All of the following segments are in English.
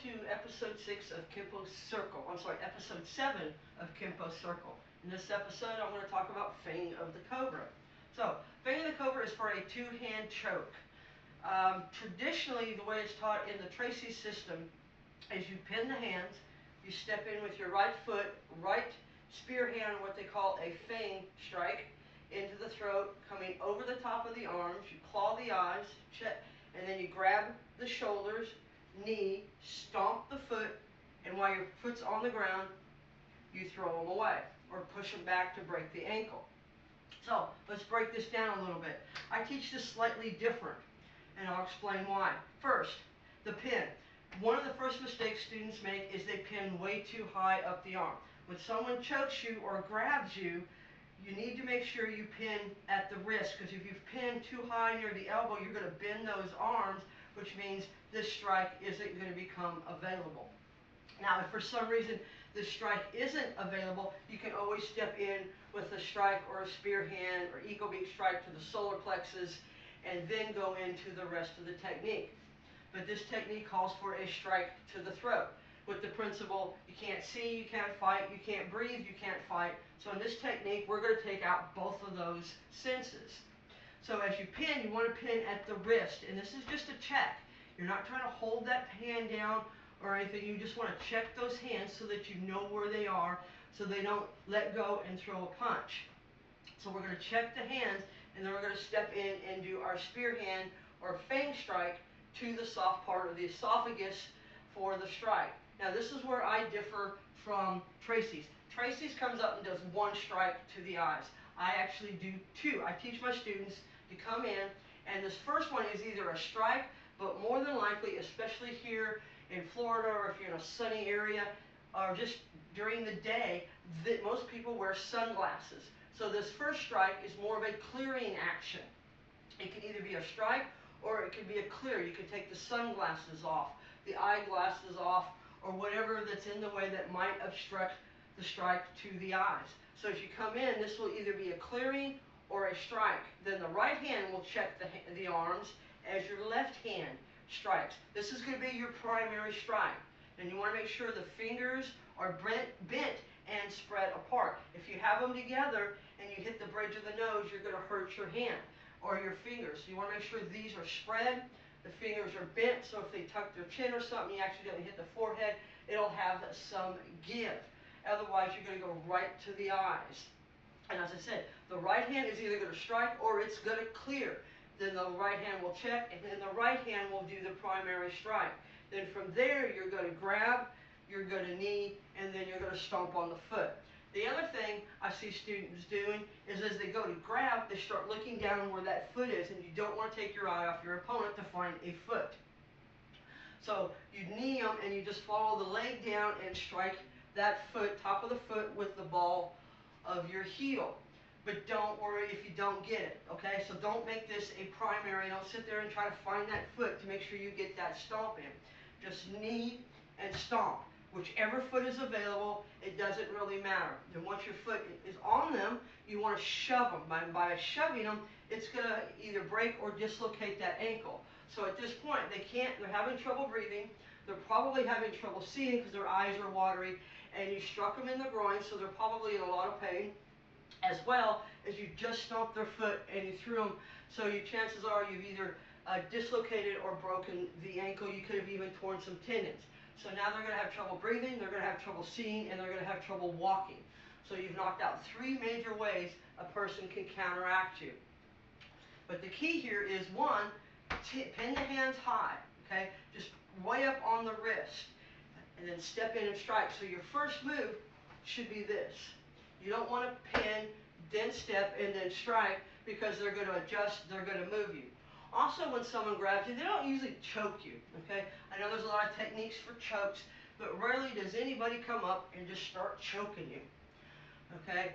to episode 6 of Kenpo Circle. I'm sorry, episode 7 of Kenpo Circle. In this episode, I'm going to talk about Fang of the Cobra. So, Fang of the Cobra is for a two-hand choke. Traditionally, the way it's taught in the Tracy system is you pin the hands, you step in with your right foot, right spear hand, or what they call a Fang strike, into the throat, coming over the top of the arms. You claw the eyes, and then you grab the shoulders, knee, stomp the foot, and while your foot's on the ground, you throw them away or push them back to break the ankle. So let's break this down a little bit. I teach this slightly different, and I'll explain why. First, the pin. One of the first mistakes students make is they pin way too high up the arm. When someone chokes you or grabs you, you need to make sure you pin at the wrist, because if you've pinned too high near the elbow, you're going to bend those arms, which means this strike isn't going to become available. Now, if for some reason this strike isn't available, you can always step in with a strike or a spear hand or eagle beak strike to the solar plexus and then go into the rest of the technique. But this technique calls for a strike to the throat, with the principle you can't see, you can't fight, you can't breathe, you can't fight. So in this technique, we're going to take out both of those senses. So as you pin, you want to pin at the wrist, and this is just a check. You're not trying to hold that hand down or anything. You just want to check those hands so that you know where they are, so they don't let go and throw a punch. So we're going to check the hands, and then we're going to step in and do our spear hand or Fang strike to the soft part of the esophagus for the strike. Now this is where I differ from Tracy's. Tracy's comes up and does one strike to the eyes. I actually do two. I teach my students to come in, and this first one is either a strike, but more than likely, especially here in Florida, or if you're in a sunny area, or just during the day, that most people wear sunglasses. So this first strike is more of a clearing action. It can either be a strike or it can be a clear. You can take the sunglasses off, the eyeglasses off, or whatever that's in the way that might obstruct the strike to the eyes. So as you come in, this will either be a clearing or a strike. Then the right hand will check the arms as your left hand strikes. This is going to be your primary strike. And you want to make sure the fingers are bent and spread apart. If you have them together and you hit the bridge of the nose, you're going to hurt your hand or your fingers. So you want to make sure these are spread, the fingers are bent, so if they tuck their chin or something, you accidentally hit the forehead, it'll have some give. Otherwise, you're going to go right to the eyes. And as I said, the right hand is either going to strike or it's going to clear. Then the right hand will check, and then the right hand will do the primary strike. Then from there, you're going to grab, you're going to knee, and then you're going to stomp on the foot. The other thing I see students doing is as they go to grab, they start looking down where that foot is, and you don't want to take your eye off your opponent to find a foot. So you knee them, and you just follow the leg down and strike that foot, top of the foot, with the ball of your heel. But don't worry if you don't get it, okay? So don't make this a primary. Don't sit there and try to find that foot to make sure you get that stomp in. Just knee and stomp. Whichever foot is available, it doesn't really matter. And once your foot is on them, you want to shove them. By shoving them, it's going to either break or dislocate that ankle. So at this point, they're having trouble breathing. They're probably having trouble seeing because their eyes are watery. And you struck them in the groin, so they're probably in a lot of pain, as well as you just stomped their foot and you threw them. So your chances are you've either dislocated or broken the ankle. You could have even torn some tendons. So now they're going to have trouble breathing, they're going to have trouble seeing, and they're going to have trouble walking. So you've knocked out three major ways a person can counteract you. But the key here is, one, pin the hands high, okay? Just way up on the wrist, and then step in and strike. So your first move should be this. You don't want to pin, then step, and then strike, because they're going to adjust, they're going to move you. Also, when someone grabs you, they don't usually choke you, okay? I know there's a lot of techniques for chokes, but rarely does anybody come up and just start choking you, okay?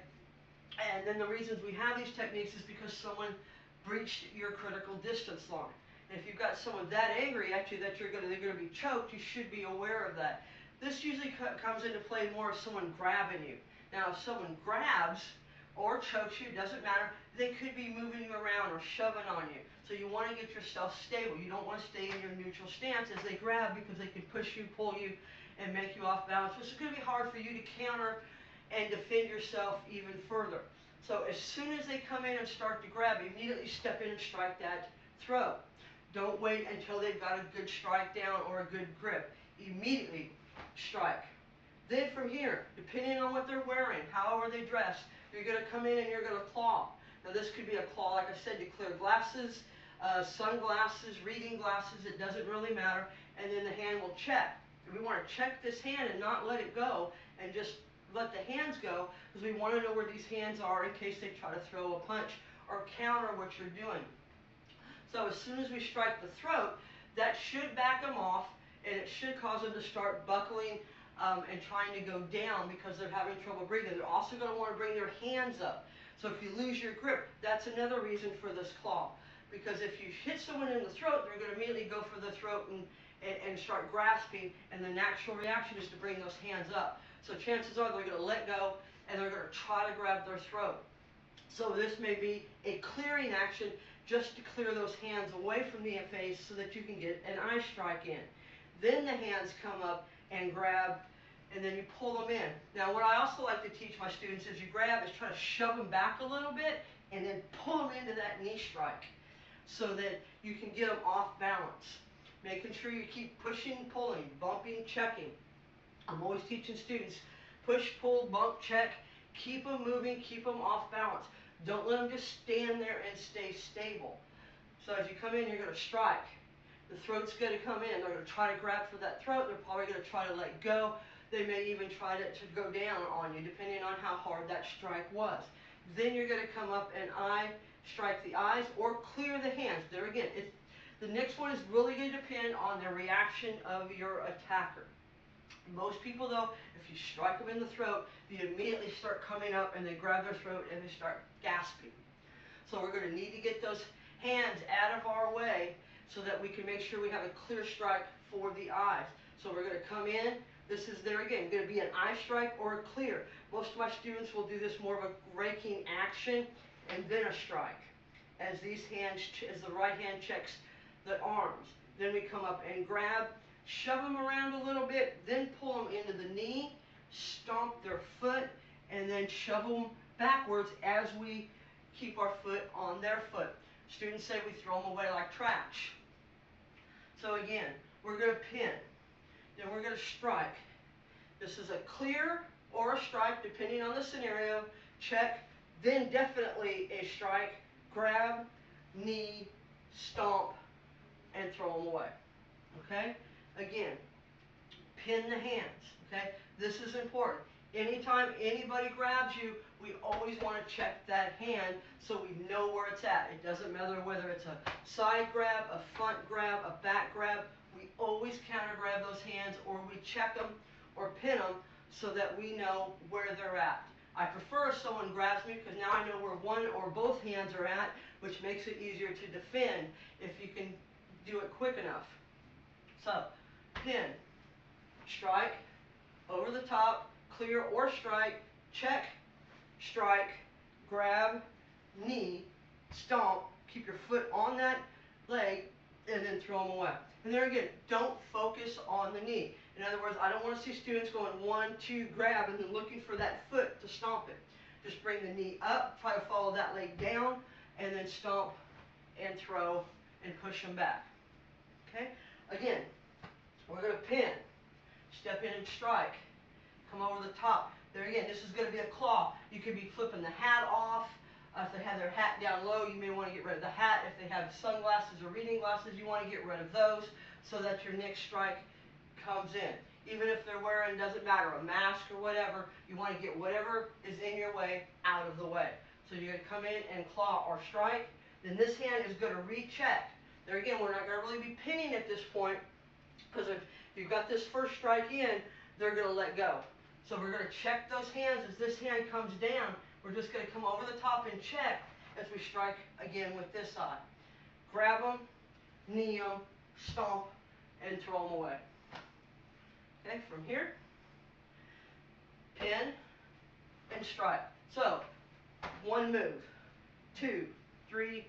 And then the reasons we have these techniques is because someone breached your critical distance line. And if you've got someone that angry at you that they're going to be choked, you should be aware of that. This usually comes into play more of someone grabbing you. Now, if someone grabs, or chokes you, doesn't matter. They could be moving you around or shoving on you. So you want to get yourself stable. You don't want to stay in your neutral stance as they grab, because they can push you, pull you, and make you off balance, which is going to be hard for you to counter and defend yourself even further. So as soon as they come in and start to grab, immediately step in and strike that throat. Don't wait until they've got a good strike down or a good grip. Immediately strike. Then from here, depending on what they're wearing, how are they dressed, you're going to come in and you're going to claw. Now this could be a claw, like I said, to clear glasses, sunglasses, reading glasses, it doesn't really matter. And then the hand will check. We want to check this hand and not let it go and just let the hands go, because we want to know where these hands are in case they try to throw a punch or counter what you're doing. So as soon as we strike the throat, that should back them off, and it should cause them to start buckling and trying to go down because they're having trouble breathing. They're also going to want to bring their hands up. So if you lose your grip, that's another reason for this claw. Because if you hit someone in the throat, they're going to immediately go for the throat and start grasping, and the natural reaction is to bring those hands up. So chances are they're going to let go, and they're going to try to grab their throat. So this may be a clearing action just to clear those hands away from the face so that you can get an eye strike in. Then the hands come up and grab, and then you pull them in. Now what I also like to teach my students is you grab is try to shove them back a little bit and then pull them into that knee strike so that you can get them off balance. Making sure you keep pushing, pulling, bumping, checking. I'm always teaching students, push, pull, bump, check, keep them moving, keep them off balance. Don't let them just stand there and stay stable. So as you come in, you're going to strike. The throat's going to come in. They're going to try to grab for that throat. They're probably going to try to let go. They may even try to go down on you, depending on how hard that strike was. Then you're going to come up and eye strike the eyes or clear the hands. There again, the next one is really going to depend on the reaction of your attacker. Most people, though, if you strike them in the throat, they immediately start coming up and they grab their throat and they start gasping. So we're going to need to get those hands out of our way so that we can make sure we have a clear strike for the eyes. So we're going to come in. This is there again, going to be an eye strike or a clear. Most of my students will do this more of a raking action and then a strike. As these hands, as the right hand checks the arms. Then we come up and grab, shove them around a little bit, then pull them into the knee, stomp their foot, and then shove them backwards as we keep our foot on their foot. Students say we throw them away like trash. So again, we're going to pin. Then we're going to strike. This is a clear or a strike, depending on the scenario. Check, then definitely a strike. Grab, knee, stomp, and throw them away. Okay? Again, pin the hands. Okay? This is important. Anytime anybody grabs you, we always want to check that hand so we know where it's at. It doesn't matter whether it's a side grab, a front grab, a back grab. We always counter grab those hands, or we check them or pin them so that we know where they're at. I prefer if someone grabs me because now I know where one or both hands are at, which makes it easier to defend if you can do it quick enough. So, pin, strike, over the top, clear or strike, check, strike, grab, knee, stomp, keep your foot on that leg, and then throw them away. And there again, don't focus on the knee. In other words, I don't want to see students going 1, 2, grab, and then looking for that foot to stomp it. Just bring the knee up, try to follow that leg down, and then stomp and throw and push them back. Okay? Again, we're going to pin, step in and strike, come over the top. There again, this is going to be a claw. You could be flipping the hat off. If they have their hat down low, you may want to get rid of the hat. If they have sunglasses or reading glasses, you want to get rid of those so that your next strike comes in. Even if they're wearing, doesn't matter, a mask or whatever, you want to get whatever is in your way out of the way. So you're going to come in and claw or strike. Then this hand is going to recheck. There again, we're not going to really be pinning at this point because if you've got this first strike in, they're going to let go. So we're going to check those hands. As this hand comes down, we're just going to come over the top and check as we strike again with this side. Grab them, knee them, stomp, and throw them away. Okay, from here, pin and strike. So, one move. 2, 3,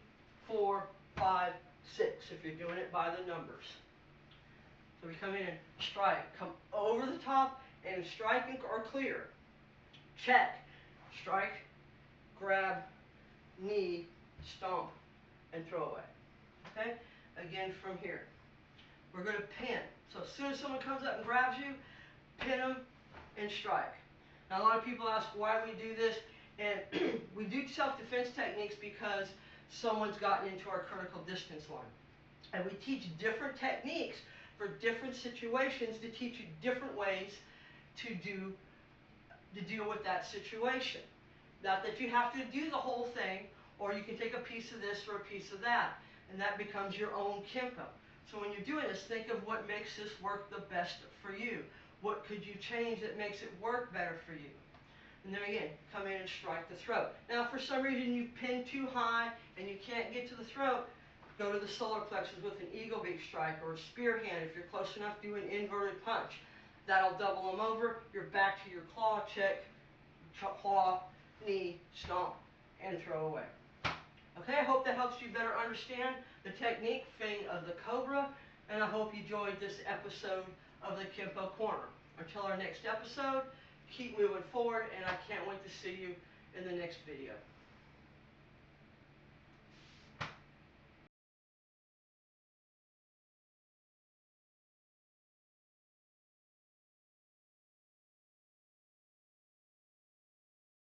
4, 5, 6, if you're doing it by the numbers. So we come in and strike, come over the top and strike or clear. Check, strike, grab, knee, stomp, and throw away. Okay? Again from here. We're going to pin. So as soon as someone comes up and grabs you, pin them and strike. Now a lot of people ask why we do this, and we do self-defense techniques because someone's gotten into our critical distance line. And we teach different techniques for different situations to teach you different ways to deal with that situation. Not that you have to do the whole thing, or you can take a piece of this or a piece of that, and that becomes your own Kenpo. So when you're doing this, think of what makes this work the best for you. What could you change that makes it work better for you? And then again, come in and strike the throat. Now, if for some reason you pin too high and you can't get to the throat, go to the solar plexus with an eagle beak strike or a spear hand. If you're close enough, do an inverted punch. That'll double them over. You're back to your claw check, claw, knee, stomp, and throw away. Okay, I hope that helps you better understand the technique, Fang of the Cobra, and I hope you enjoyed this episode of the Kenpo Corner. Until our next episode, keep moving forward, and I can't wait to see you in the next video.